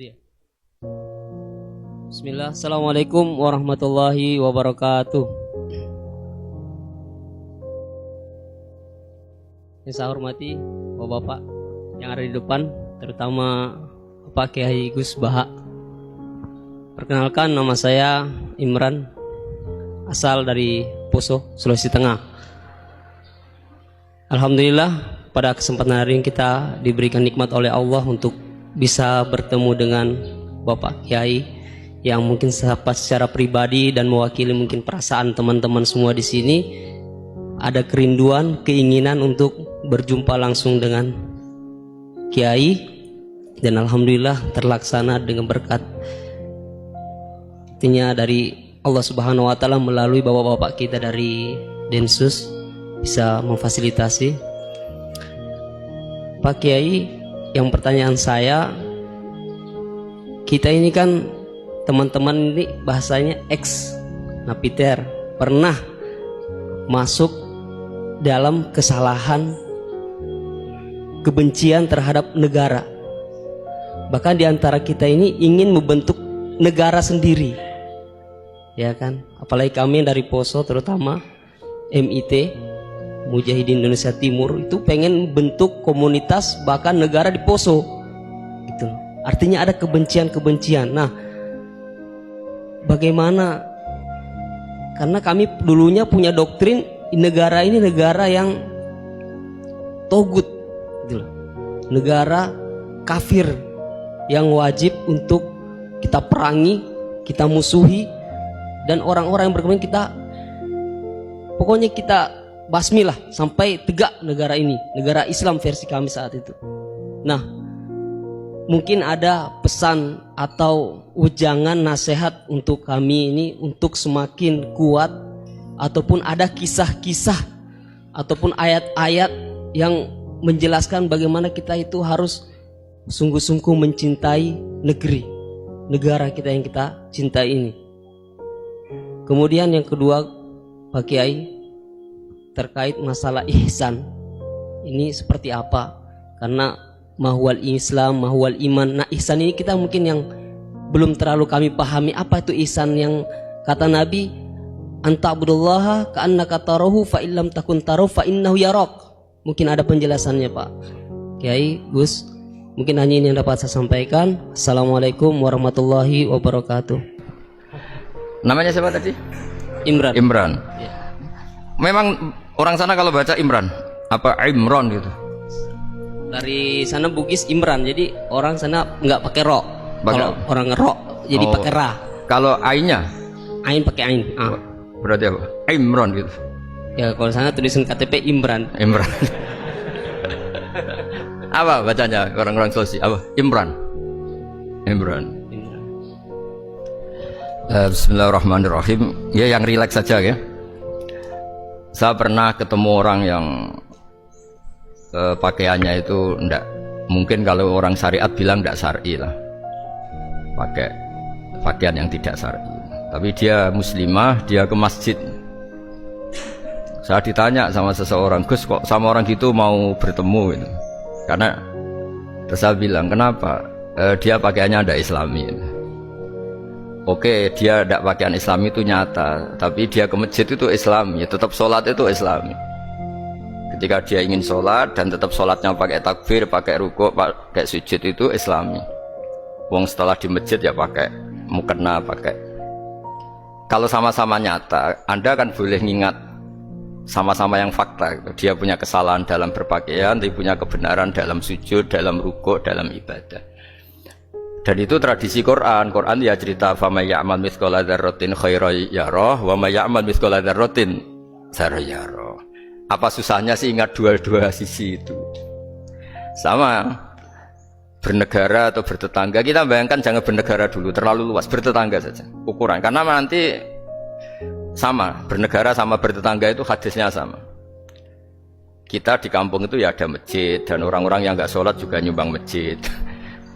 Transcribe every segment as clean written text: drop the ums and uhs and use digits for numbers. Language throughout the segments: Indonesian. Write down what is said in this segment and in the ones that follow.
Iya. Bismillah, Assalamualaikum warahmatullahi wabarakatuh. Yang saya hormati Bapak-bapak yang ada di depan, terutama Bapak Kiai Gus Baha. Perkenalkan, nama saya Imran, asal dari Poso, Sulawesi Tengah. Alhamdulillah, pada kesempatan hari ini kita diberikan nikmat oleh Allah untuk bisa bertemu dengan Bapak Kiai yang mungkin secara pribadi dan mewakili mungkin perasaan teman-teman semua di sini, ada kerinduan, keinginan untuk berjumpa langsung dengan Kiai, dan alhamdulillah terlaksana dengan berkat artinya dari Allah Subhanahu wa taala melalui bapak-bapak kita dari Densus bisa memfasilitasi. Pak Kiai, yang pertanyaan saya, kita ini kan teman-teman ini bahasanya ex napiter, pernah masuk dalam kesalahan kebencian terhadap negara. Bahkan diantara kita ini ingin membentuk negara sendiri, ya kan? Apalagi kami dari Poso, terutama MIT Mujahidin Indonesia Timur, itu pengen bentuk komunitas bahkan negara di Poso gitu. Artinya ada kebencian-kebencian. Nah, bagaimana? Karena kami dulunya punya doktrin negara ini negara yang togut gitu, negara kafir yang wajib untuk kita perangi, kita musuhi, dan orang-orang yang berkepentingan kita, pokoknya kita basmilah sampai tegak negara ini, negara Islam versi kami saat itu. Nah, mungkin ada pesan atau ujangan nasihat untuk kami ini untuk semakin kuat, ataupun ada kisah-kisah ataupun ayat-ayat yang menjelaskan bagaimana kita itu harus sungguh-sungguh mencintai negara kita yang kita cintai ini. Kemudian yang kedua, Pak Kiai, terkait masalah ihsan ini seperti apa? Karena mahwal Islam, mahwal iman. Nah, ihsan ini kita mungkin yang belum terlalu kami pahami. Apa itu ihsan yang kata Nabi, anta'budullaha ka'annaka tarahu fa illam takun tarahu fa innahu yarak. Mungkin ada penjelasannya, Pak Kiai Gus. Mungkin hanya ini yang dapat saya sampaikan. Assalamualaikum warahmatullahi wabarakatuh. Namanya siapa tadi? Imran. Imran. Ya. Memang orang sana kalau baca Imran apa Imron gitu? Dari sana Bugis Imran, jadi orang sana nggak pakai ro. Kalau orang ngerok jadi pakai ra. Kalau ainnya? Ain pakai ain. Berarti apa? Imron gitu. Ya, kalau sana tulisan KTP Imran. Imran. Apa bacanya orang-orang Sulawesi? Apa? Imran. Imran. Bismillahirrahmanirrahim. Ya, yang rileks saja ya. Saya pernah ketemu orang yang pakaiannya itu enggak, mungkin kalau orang syariat bilang enggak syar'i lah, pakai pakaian yang tidak syar'i. Tapi dia muslimah, dia ke masjid. Saya ditanya sama seseorang, Gus kok sama orang gitu mau bertemu gitu. Karena terus saya bilang, kenapa? Dia pakaiannya ada islami. Oke, dia tidak pakaian Islam itu nyata, tapi dia ke masjid itu Islam, ya tetap sholat itu Islami. Ketika dia ingin sholat dan tetap sholatnya pakai takbir, pakai rukuk, pakai sujud itu Islami. Wong setelah di masjid ya pakai mukena, pakai. Kalau sama-sama nyata, Anda kan boleh ngingat sama-sama yang fakta. Dia punya kesalahan dalam berpakaian, dia punya kebenaran dalam sujud, dalam rukuk, dalam ibadah. Dan itu tradisi Quran. Quran ya cerita fama ya'mal mithqala dzarratin khairan yarah wa may ya'mal mithqala dzarratin syarran yarah. Apa susahnya sih ingat dua-dua sisi itu? Sama bernegara atau bertetangga, kita bayangkan jangan bernegara dulu, terlalu luas, bertetangga saja ukuran. Karena nanti sama, bernegara sama bertetangga itu hadisnya sama. Kita di kampung itu ya ada masjid, dan orang-orang yang nggak sholat juga nyumbang masjid.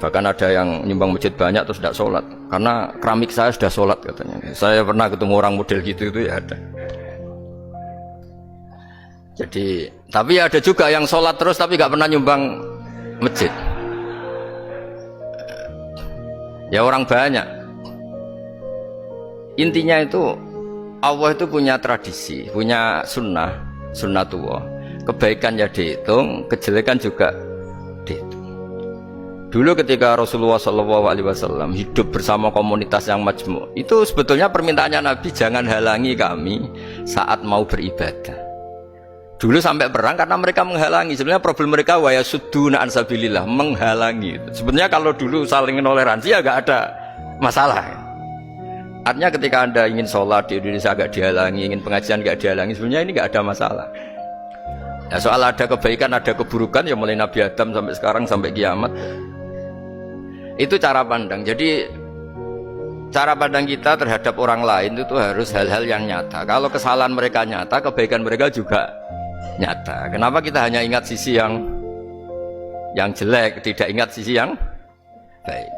Bahkan ada yang nyumbang masjid banyak terus tidak sholat, karena keramik saya sudah sholat katanya. Saya pernah ketemu orang model gitu itu ya ada. Jadi, tapi ada juga yang sholat terus tapi nggak pernah nyumbang masjid. Ya orang banyak. Intinya itu Allah itu punya tradisi, punya sunnatullah. Kebaikan ya dihitung, kejelekan juga dihitung. Dulu ketika Rasulullah SAW hidup bersama komunitas yang majmu', itu sebetulnya permintaannya Nabi, jangan halangi kami saat mau beribadah. Dulu sampai perang karena mereka menghalangi. Sebenarnya problem mereka wa yasudduna an sabilillah, menghalangi. Sebenarnya kalau dulu saling toleransi ya gak ada masalah. Artinya ketika Anda ingin sholat di Indonesia agak dihalangi, ingin pengajian gak dihalangi, sebenarnya ini gak ada masalah. Ya soal ada kebaikan, ada keburukan, ya mulai Nabi Adam sampai sekarang, sampai kiamat. Itu cara pandang. Jadi cara pandang kita terhadap orang lain itu harus hal-hal yang nyata. Kalau kesalahan mereka nyata, kebaikan mereka juga nyata. Kenapa kita hanya ingat sisi yang jelek, tidak ingat sisi yang baik?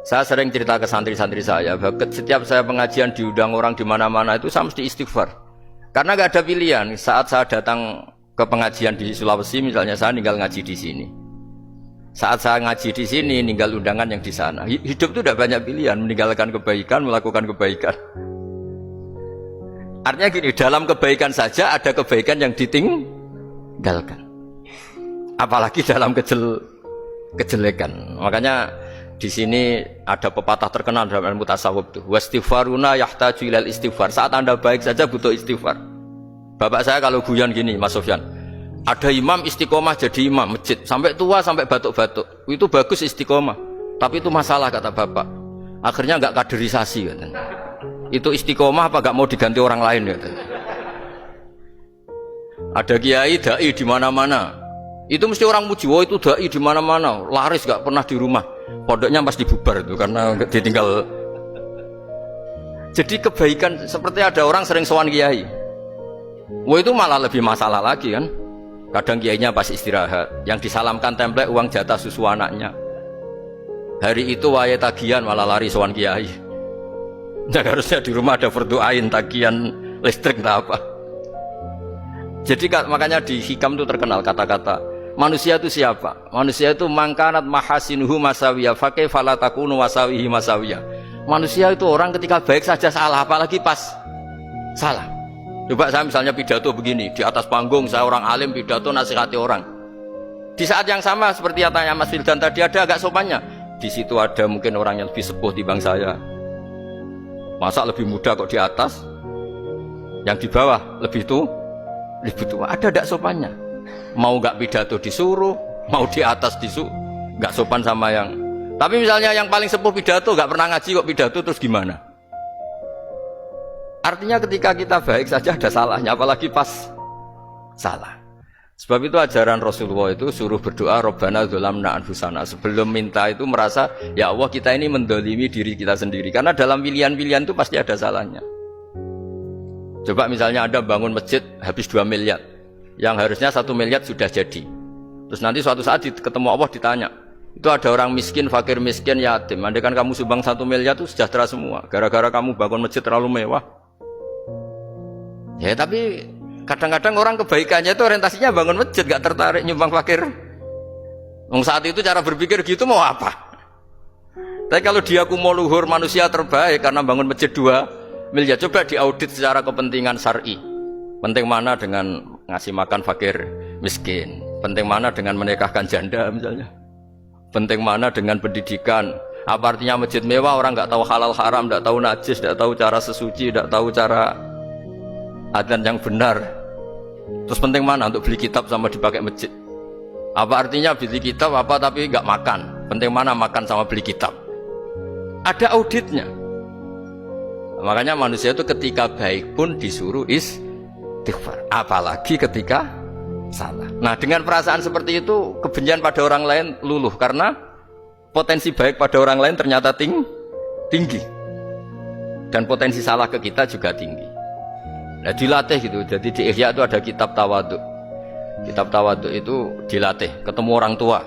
Saya sering cerita ke santri-santri saya, bahwa setiap saya pengajian diundang orang di mana-mana itu saya mesti istighfar. Karena gak ada pilihan. Saat saya datang ke pengajian di Sulawesi, misalnya saya tinggal ngaji di sini. Saat saya ngaji di sini, ninggal undangan yang di sana. Hidup itu tidak banyak pilihan, meninggalkan kebaikan, melakukan kebaikan. Artinya gini, dalam kebaikan saja ada kebaikan yang ditinggalkan. Apalagi dalam kejelekan. Makanya di sini ada pepatah terkenal dalam ilmu tasawuf tuh. Wastighfaruna yahtaju ilal istighfar. Saat Anda baik saja butuh istighfar. Bapak saya kalau guyon gini, Mas Sofyan. Ada imam istiqomah jadi imam masjid sampai tua sampai batuk-batuk. Itu bagus istiqomah. Tapi itu masalah kata bapak. Akhirnya nggak kaderisasi katanya. Itu istiqomah apa nggak mau diganti orang lain katanya. Ada kiai dai di mana-mana. Itu mesti orang muji, oh itu dai di mana-mana, laris nggak pernah di rumah. Pondoknya pasti bubar itu karena ditinggal. Jadi kebaikan seperti ada orang sering sowan kiai. Wah itu malah lebih masalah lagi kan. Kadang kiainya pas istirahat, yang disalamkan template uang jatah susu anaknya. Hari itu waya tagihan malah lari sowan kiai. Dan harusnya di rumah ada berdoain tagihan listrik entah apa. Jadi makanya di hikam itu terkenal kata-kata manusia itu siapa? Manusia itu mangkanat mahasinuhu masawiyah fakih falatakunu wasawihi masawiyah. Manusia itu orang ketika baik saja salah, apalagi pas salah. Coba saya misalnya pidato begini, di atas panggung saya orang alim pidato nasihati orang. Di saat yang sama seperti yang tanya Mas Wildan tadi, ada agak sopannya. Di situ ada mungkin orang yang lebih sepuh dibanding saya. Masa lebih muda kok di atas? Yang di bawah lebih tua? Ada agak sopannya. Mau nggak pidato disuruh, mau di atas disuruh, nggak sopan sama yang. Tapi misalnya yang paling sepuh pidato nggak pernah ngaji kok pidato, terus gimana? Artinya ketika kita baik saja ada salahnya, apalagi pas salah. Sebab itu ajaran Rasulullah itu suruh berdoa Rabbana dzolamna anfusana. Sebelum minta itu merasa, ya Allah kita ini mendolimi diri kita sendiri. Karena dalam pilihan-pilihan itu pasti ada salahnya. Coba misalnya Anda bangun masjid habis 2 miliar. Yang harusnya 1 miliar sudah jadi. Terus nanti suatu saat ketemu Allah ditanya, itu ada orang miskin, fakir miskin, yatim. Andai kan kamu sumbang 1 miliar itu sejahtera semua. Gara-gara kamu bangun masjid terlalu mewah. Ya tapi kadang-kadang orang kebaikannya itu orientasinya bangun masjid, gak tertarik nyumbang fakir. Saat itu cara berpikir gitu mau apa? Tapi kalau dia kumuluhur manusia terbaik karena bangun masjid 2 miliar, coba diaudit secara kepentingan syar'i. Penting mana dengan ngasih makan fakir miskin? Penting mana dengan menikahkan janda misalnya? Penting mana dengan pendidikan? Apa artinya masjid mewah orang nggak tahu halal haram, nggak tahu najis, nggak tahu cara sesuci, nggak tahu cara adzan yang benar. Terus penting mana untuk beli kitab sama dipakai masjid? Apa artinya beli kitab apa tapi nggak makan? Penting mana makan sama beli kitab? Ada auditnya. Makanya manusia itu ketika baik pun disuruh istighfar, apalagi ketika salah. Nah dengan perasaan seperti itu kebencian pada orang lain luluh karena potensi baik pada orang lain ternyata tinggi dan potensi salah ke kita juga tinggi. Nah dilatih gitu. Jadi di Ihya itu ada kitab tawaduk. Kitab tawaduk itu dilatih. Ketemu orang tua.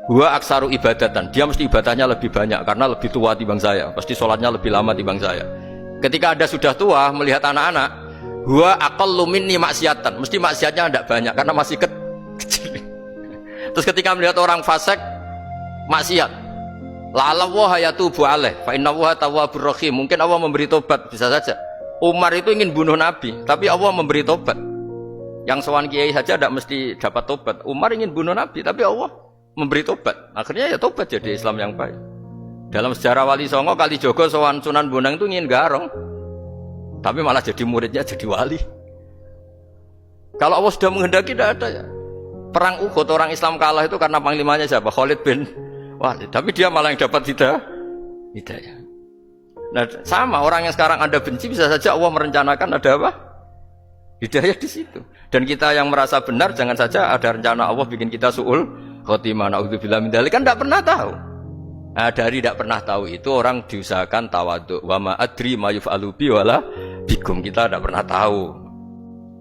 Gua aksaru ibadatan. Dia mesti ibadahnya lebih banyak karena lebih tua timbang saya. Pasti sholatnya lebih lama timbang saya. Ketika Anda sudah tua melihat anak-anak, gua aqallu minni maksiatan. Mesti maksiatnya tidak banyak karena masih kecil. Terus ketika melihat orang fasik maksiat, La Allah yatubu alaih fa inna Allah tawwabur rahim. Mungkin Allah memberi tobat, bisa saja. Umar itu ingin bunuh Nabi, tapi Allah memberi tobat. Yang sowan kiai saja tidak mesti dapat tobat. Umar ingin bunuh Nabi, tapi Allah memberi tobat. Akhirnya ya tobat jadi Islam yang baik. Dalam sejarah Wali Songo, Kalijogo sowan Sunan Bonang itu ingin garong, tapi malah jadi muridnya jadi wali. Kalau Allah sudah menghendaki tidak ada ya. Perang Uhud orang Islam kalah itu karena panglimanya siapa? Khalid bin Walid. Tapi dia malah yang dapat hidayah. Nah, sama orang yang sekarang Anda benci bisa saja Allah merencanakan ada apa? Hidayah di situ. Dan kita yang merasa benar jangan saja ada rencana Allah bikin kita su'ul khotimah. Na'udzubillah min dzalik, kan tidak pernah tahu. Nah, dari tidak pernah tahu itu orang diusahakan tawadhu. Wa ma adri ma yuf'alu bi wala bikum, kita tidak pernah tahu.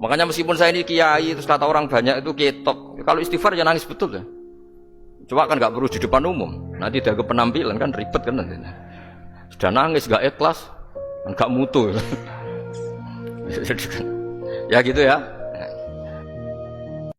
Makanya meskipun saya ini kiai terus kata orang banyak itu ketok, kalau istighfar ya nangis betul ya. Coba kan nggak perlu di depan umum, nanti dia ke penampilan kan ribet kan nanti. Sudah nangis nggak ikhlas, nggak mutu. Ya gitu ya.